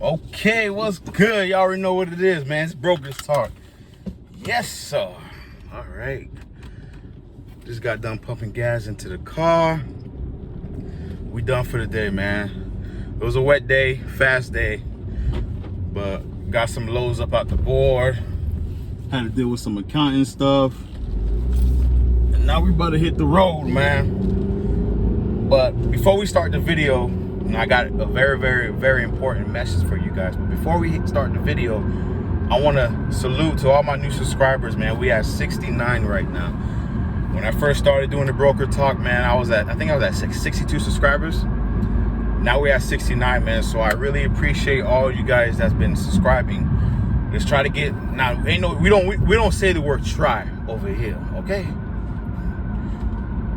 Okay, what's good? Y'all already know what it is, man. It's Brokers Talk. Yes, sir. All right. Just got done pumping gas into the car. We done for the day, man. It was a wet day, fast day, but got some loads up out the board. Had to deal with some accounting stuff. And now we about to hit the road, man. But before we start the video, I got a very important message for you guys. But before we start the video, I want to salute to all my new subscribers, man. We have 69 right now. When I first started doing the Broker Talk, man, I think I was at 62 subscribers. Now we have 69, man. So I really appreciate all you guys that's been subscribing. Let's try to get, now we don't say the word try over here, okay?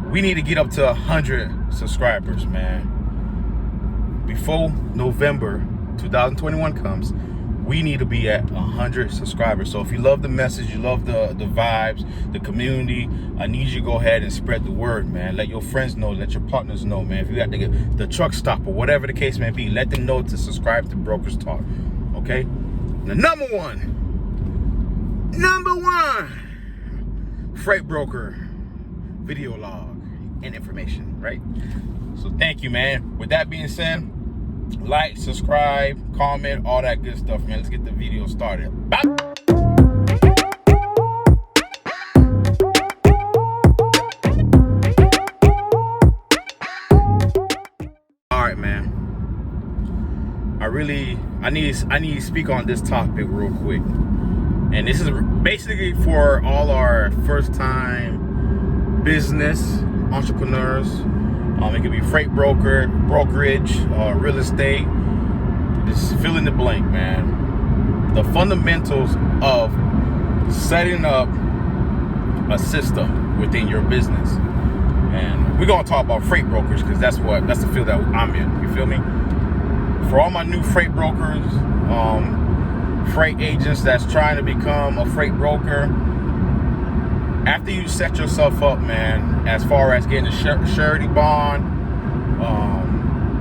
We need to get up to 100 subscribers, man. Before November 2021 comes, we need to be at 100 subscribers. So if you love the message, you love the vibes, the community, I need you to go ahead and spread the word, man. Let your friends know, let your partners know, man. If you got the truck stop or whatever the case may be, let them know to subscribe to Brokers Talk, okay? The number one freight broker video log and information, right? So thank you, man. With that being said, like, subscribe, comment, all that good stuff, man. Let's get the video started. Bye. All right, man. I need to speak on this topic real quick. And this is basically for all our first-time business entrepreneurs. It could be freight brokerage, real estate. Just fill in the blank, man. The fundamentals of setting up a system within your business. And we're gonna talk about freight brokers because that's the field that I'm in. You feel me? For all my new freight brokers, freight agents that's trying to become a freight broker, after you set yourself up, man, as far as getting a surety bond,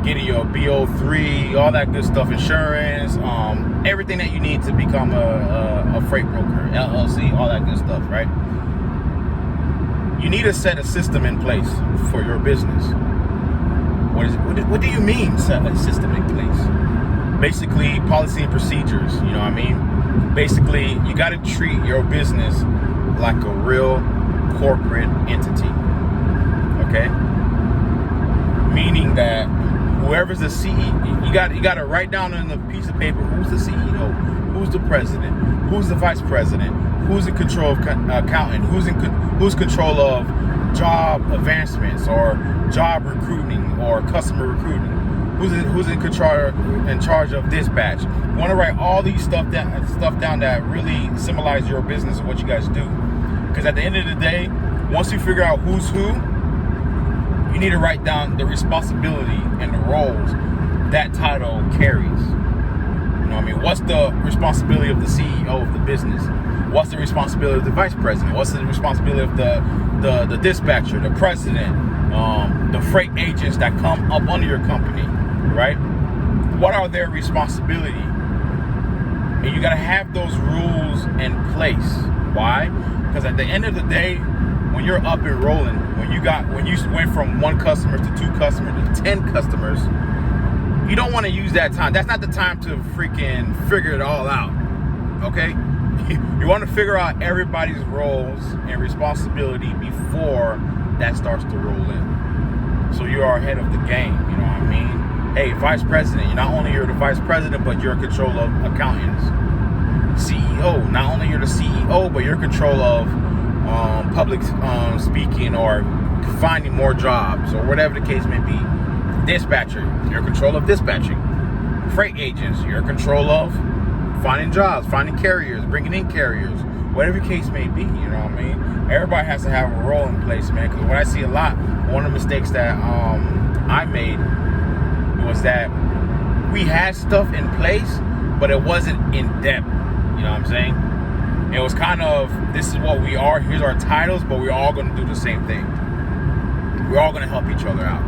getting your BO3, all that good stuff, insurance, everything that you need to become a freight broker, LLC, all that good stuff, right? You need to set a system in place for your business. What do you mean, set a system in place? Basically, policy and procedures, you know what I mean? Basically, you got to treat your business like a real corporate entity, okay? Meaning that whoever's the CEO, you got to write down on a piece of paper who's the CEO, who's the president, who's the vice president, who's in control of accounting, who's control of job advancements or job recruiting or customer recruiting, who's in charge of dispatch. You want to write all these stuff down that really symbolize your business and what you guys do. Because at the end of the day, once you figure out who's who, you need to write down the responsibility and the roles that title carries. You know what I mean? What's the responsibility of the CEO of the business? What's the responsibility of the vice president? What's the responsibility of the dispatcher, the president, the freight agents that come up under your company, right? What are their responsibility? And you gotta have those rules in place. Why? Because at the end of the day, when you're up and rolling, when you went from one customer to 2 customers to 10 customers, you don't want to use that time. That's not the time to freaking figure it all out, okay? You want to figure out everybody's roles and responsibility before that starts to roll in. So you are ahead of the game, you know what I mean? Hey, vice president, not only you're the vice president, but you're in control of accountants. CEO, not only you're the CEO, but you're in control of public speaking or finding more jobs or whatever the case may be. Dispatcher, you're in control of dispatching. Freight agents, you're in control of finding jobs, finding carriers, bringing in carriers, whatever the case may be, you know what I mean? Everybody has to have a role in place, man, because what I see a lot, one of the mistakes that I made was that we had stuff in place, but it wasn't in depth. You know what I'm saying? It was kind of, this is what we are, here's our titles, but we're all going to do the same thing. We're all going to help each other out.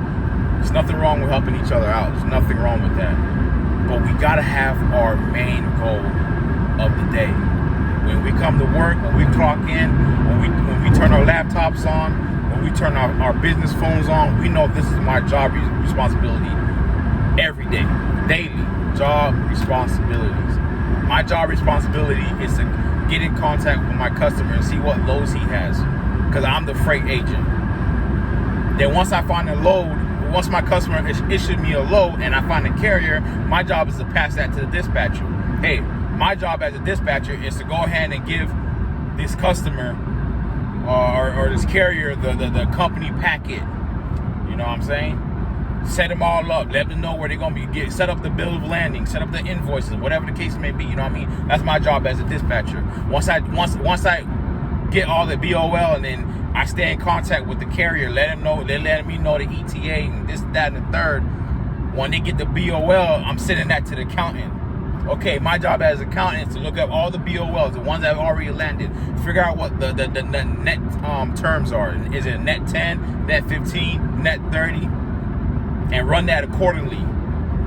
There's nothing wrong with helping each other out. There's nothing wrong with that. But we gotta have our main goal of the day. When we come to work, when we clock in, when we turn our laptops on, when we turn our business phones on, we know this is my job responsibility every day, daily. Job responsibilities. My job responsibility is to get in contact with my customer and see what loads he has, because I'm the freight agent. Then once I find a load, once my customer issued me a load and I find a carrier, my job is to pass that to the dispatcher. Hey, my job as a dispatcher is to go ahead and give this customer or this carrier the company packet. You know what I'm saying? Set them all up, let them know where they're gonna be. Set up the bill of landing, set up the invoices, whatever the case may be. You know what I mean? That's my job as a dispatcher. Once I get all the BOL, and then I stay in contact with the carrier, let them know, they're letting me know the ETA and this, that, and the third. When they get the BOL, I'm sending that to the accountant. Okay, my job as an accountant is to look up all the BOLs, the ones that have already landed, figure out what the net terms are. Is it net 10, net 15, net 30? And run that accordingly.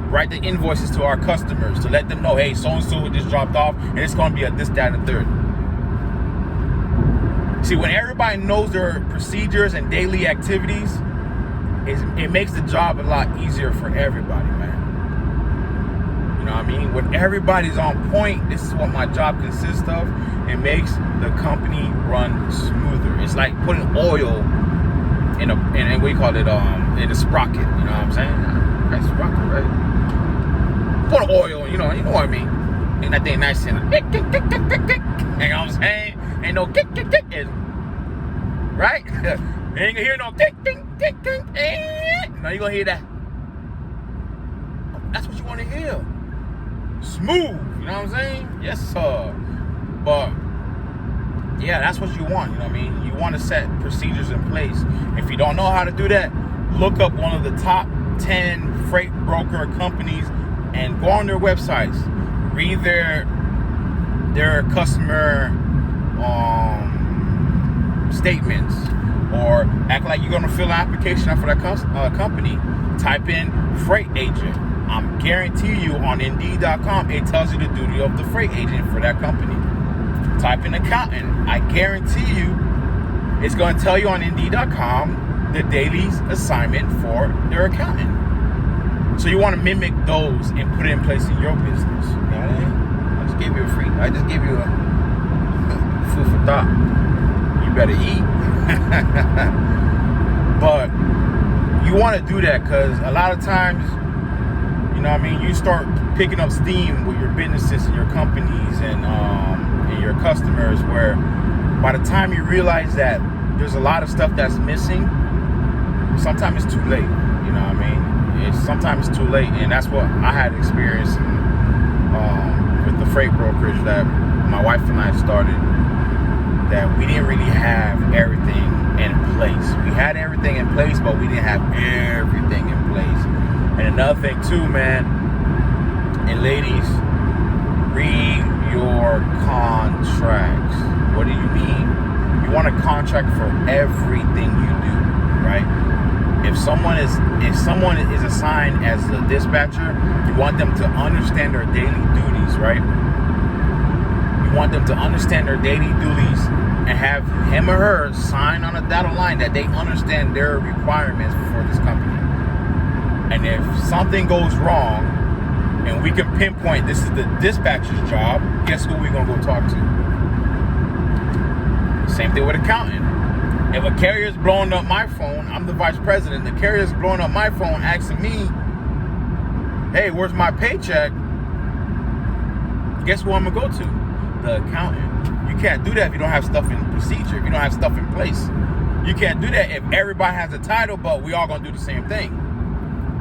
Write the invoices to our customers to let them know, hey, so-and-so just dropped off, and it's going to be a this, that, and the third. See, when everybody knows their procedures and daily activities, it makes the job a lot easier for everybody, man. You know what I mean? When everybody's on point, this is what my job consists of. It makes the company run smoother. It's like putting oil in what do you call it, in a sprocket, you know what I'm saying? That's sprocket, right? Put oil, you know what I mean? And that thing nice and tick, tick, tick, tick, tick, tick. You know what I'm saying? Ain't no tick, tick, tick, right? You ain't gonna hear no tick, tick, tick, tick. No, you gonna hear that. That's what you want to hear. Smooth, you know what I'm saying? Yes, sir. But yeah, that's what you want, you know what I mean? You want to set procedures in place. If you don't know how to do that, look up one of the top 10 freight broker companies and go on their websites. Read their customer statements, or act like you're going to fill an application out for that company. Type in freight agent. I'm guarantee you on Indeed.com, it tells you the duty of the freight agent for that company. Type in accountant. I guarantee you it's going to tell you on Indeed.com the daily assignment for their accountant. So you want to mimic those and put it in place in your business. You know what I mean? I just gave you a food for thought. You better eat. But you want to do that because a lot of times, you know what I mean, you start picking up steam with your businesses and your companies and your customers, where by the time you realize that there's a lot of stuff that's missing, sometimes it's too late. You know what I mean? Sometimes it's too late, and that's what I had experienced with the freight brokerage that my wife and I started. That we didn't really have everything in place. We had everything in place, but we didn't have everything in place. And another thing too, man, and ladies, read your contracts. What do you mean? You want a contract for everything you do, right? If someone is assigned as a dispatcher, you want them to understand their daily duties, right? You want them to understand their daily duties and have him or her sign on a dotted line that they understand their requirements for this company. And if something goes wrong, and we can pinpoint this is the dispatcher's job, guess who we're going to go talk to? Same thing with accounting. If a carrier's blowing up my phone, I'm the vice president, the carrier's blowing up my phone asking me, hey, where's my paycheck? Guess who I'm going to go to? The accountant. You can't do that if you don't have stuff in procedure, if you don't have stuff in place. You can't do that if everybody has a title, but we all going to do the same thing.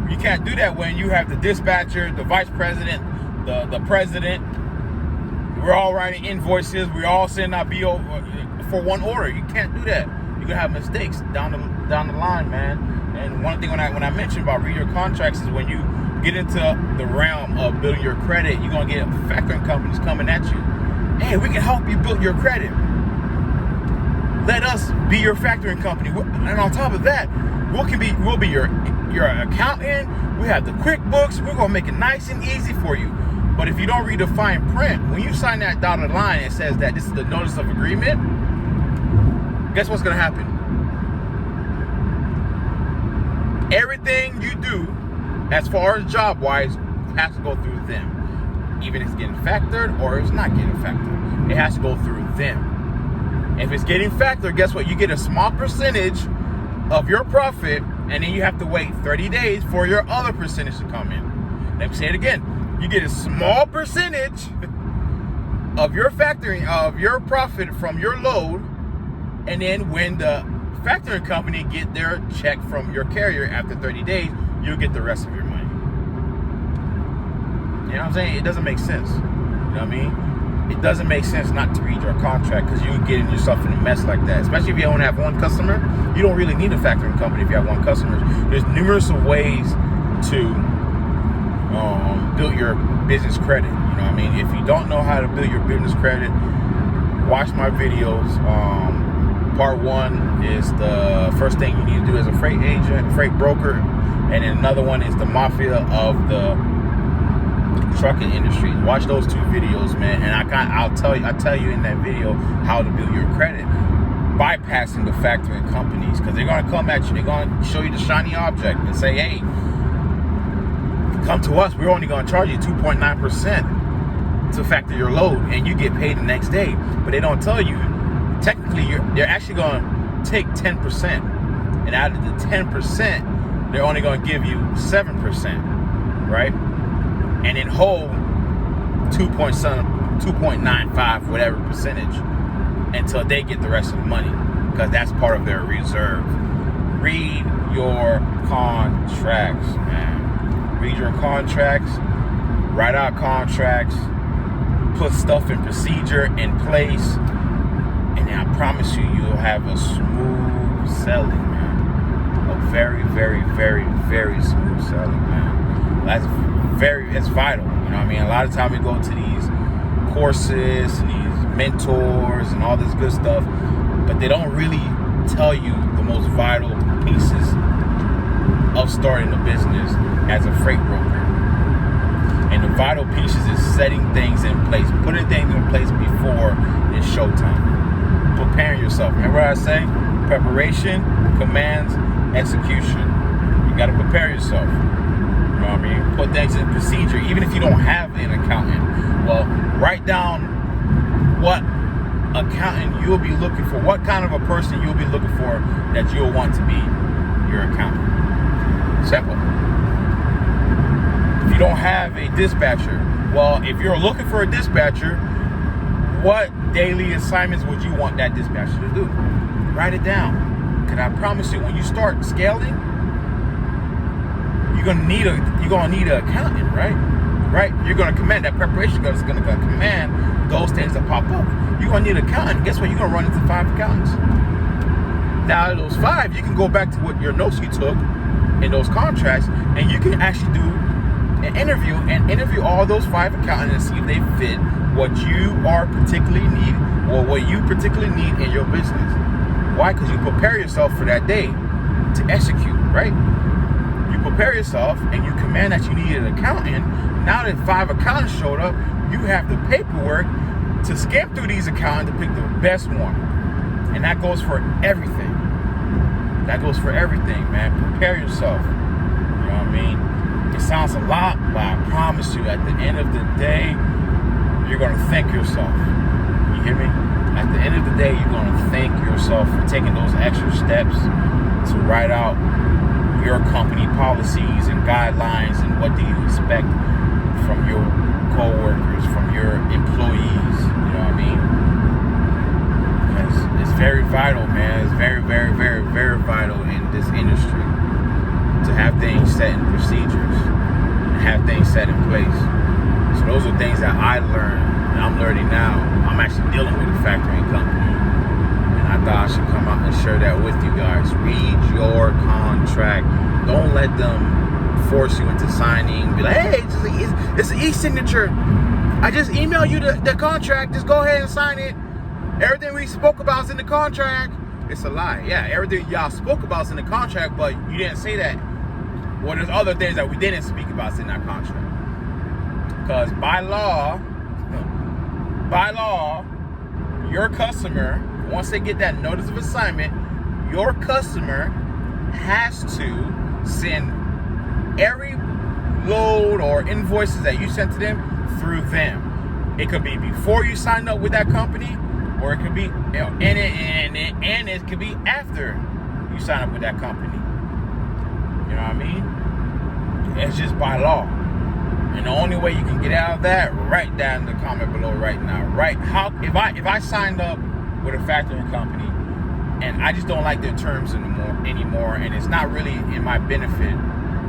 You can't do that when you have the dispatcher, the vice president, the president. We're all writing invoices. We're all sending our BO for one order. You can't do that. You're gonna have mistakes down the line, man. And one thing when I mentioned about read your contracts is when you get into the realm of building your credit, you're gonna get factoring companies coming at you. Hey, we can help you build your credit. Let us be your factoring company. And on top of that, we'll be your you're an accountant. We have the QuickBooks. We're going to make it nice and easy for you. But if you don't read the fine print, when you sign that dotted line, it says that this is the notice of agreement. Guess what's going to happen? Everything you do, as far as job-wise, has to go through them. Even if it's getting factored or it's not getting factored, it has to go through them. If it's getting factored, guess what? You get a small percentage of your profit, and then you have to wait 30 days for your other percentage to come in. Let me say it again. You get a small percentage of your factoring, of your profit from your load, and then when the factoring company get their check from your carrier after 30 days, you'll get the rest of your money. You know what I'm saying? It doesn't make sense. You know what I mean? It doesn't make sense not to read your contract, because you're getting yourself in a mess like that. Especially if you only have one customer. You don't really need a factoring company if you have one customer. There's numerous of ways to build your business credit. You know what I mean? If you don't know how to build your business credit, watch my videos. Part 1 is the first thing you need to do as a freight agent, freight broker, and then another one is the mafia of the trucking industry. Watch those 2 videos, man, and I'll tell you in that video how to build your credit, bypassing the factoring companies, because they're gonna come at you. They're gonna show you the shiny object and say, "Hey, come to us. We're only gonna charge you 2.9% to factor your load, and you get paid the next day." But they don't tell you. Technically, they're actually going to take 10%, and out of the 10%, they're only going to give you 7%, right? And then hold 2.95, whatever percentage, until they get the rest of the money, because that's part of their reserve. Read your contracts, man. Read your contracts. Write out contracts. Put stuff in procedure in place. And I promise you, you'll have a smooth selling, man. A very, very, very, very smooth selling, man. That's vital. You know what I mean? A lot of time we go to these courses and these mentors and all this good stuff, but they don't really tell you the most vital pieces of starting a business as a freight broker. And the vital pieces is setting things in place, putting things in place before it's showtime. Preparing yourself. Remember what I say? Preparation commands execution. You got to prepare yourself. You know what I mean? Put things in procedure. Even if you don't have an accountant, well, write down what accountant you'll be looking for, what kind of a person you'll be looking for that you'll want to be your accountant. Simple. If you don't have a dispatcher, well, if you're looking for a dispatcher, what daily assignments would you want that dispatcher to do? Write it down. Because I promise you, when you start scaling, you're gonna need an accountant, right? Right? You're gonna command that preparation. Is gonna command those things that pop up. You're gonna need an accountant. Guess what? You're gonna run into 5 accountants. Now, out of those 5, you can go back to what your notes you took in those contracts, and you can actually do an interview and interview all those 5 accountants and see if they fit what you are particularly need, or what you particularly need in your business. Why? Because you prepare yourself for that day to execute, right? You prepare yourself and you command that you need an accountant. Now that 5 accountants showed up, you have the paperwork to scan through these accountants to pick the best one. And that goes for everything. That goes for everything, man. Prepare yourself. You know what I mean? It sounds a lot, but I promise you, at the end of the day, you're going to thank yourself. You hear me? At the end of the day, you're going to thank yourself for taking those extra steps to write out your company policies and guidelines and what do you expect from your co-workers, from your employees. You know what I mean? It's very vital, man. It's very, very, very, very vital in this industry to have things set in procedures and have things set in place. So those are things that I learned and I'm learning now. I'm actually dealing with a factoring company, and I thought I should come out and share that with you guys. Read your contract. Don't let them force you into signing. Be like, hey, it's an e-signature. I just emailed you the contract. Just go ahead and sign it. Everything we spoke about is in the contract. It's a lie. Yeah, everything y'all spoke about is in the contract, but you didn't say that Well, there's other things that we didn't speak about in that contract. Because by law, your customer, once they get that notice of assignment, your customer has to send every load or invoices that you sent to them through them. It could be before you signed up with that company, or it could be, and it could be after you sign up with that company. You know what I mean? It's just by law. And the only way you can get out of that, write down in the comment below right now. Right? How if I signed up with a factoring company and I just don't like their terms anymore, and it's not really in my benefit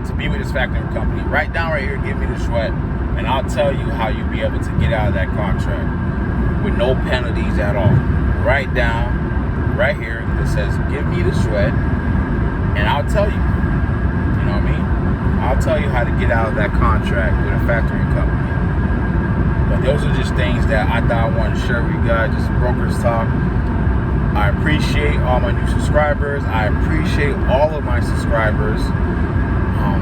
to be with this factoring company, write down right here, give me the sweat, and I'll tell you how you'll be able to get out of that contract with no penalties at all. Write down right here that says give me the sweat, and I'll tell you. You know what I mean? I'll tell you how to get out of that contract with a factoring company. But those are just things that I thought I wanted to share with you guys. Just brokers talk. I appreciate all my new subscribers. I appreciate all of my subscribers.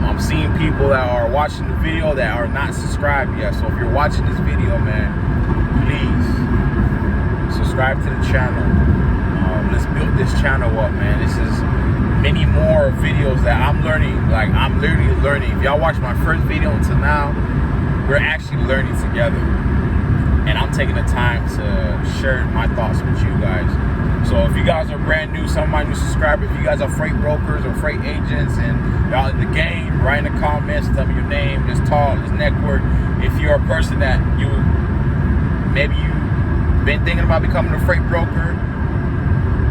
I'm seeing people that are watching the video that are not subscribed yet. So if you're watching this video, man, please subscribe to the channel. Let's build this channel up, man. This is many more videos that I'm learning. Like, I'm literally learning. If y'all watch my first video until now, we're actually learning together. And I'm taking the time to share my thoughts with you guys. So if you guys are brand new, some of my new subscribers, if you guys are freight brokers or freight agents and y'all in the game, write in the comments, tell me your name, let's talk, let's network. If you're a person that maybe you've been thinking about becoming a freight broker,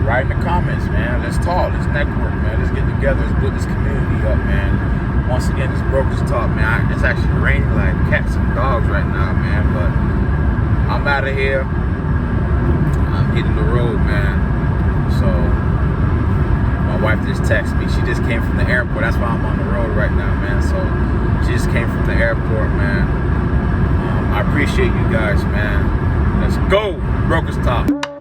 write in the comments, man. Let's talk, let's network, man. Let's get together, let's build this community up, man. Once again, this Brokers Talk, man. It's actually raining like cats and dogs right now, man, but I'm out of here. I'm hitting the road, man. So my wife just texted me. She just came from the airport. That's why I'm on the road right now, man. So she just came from the airport, man. I appreciate you guys, man. Let's go, Brokers Talk.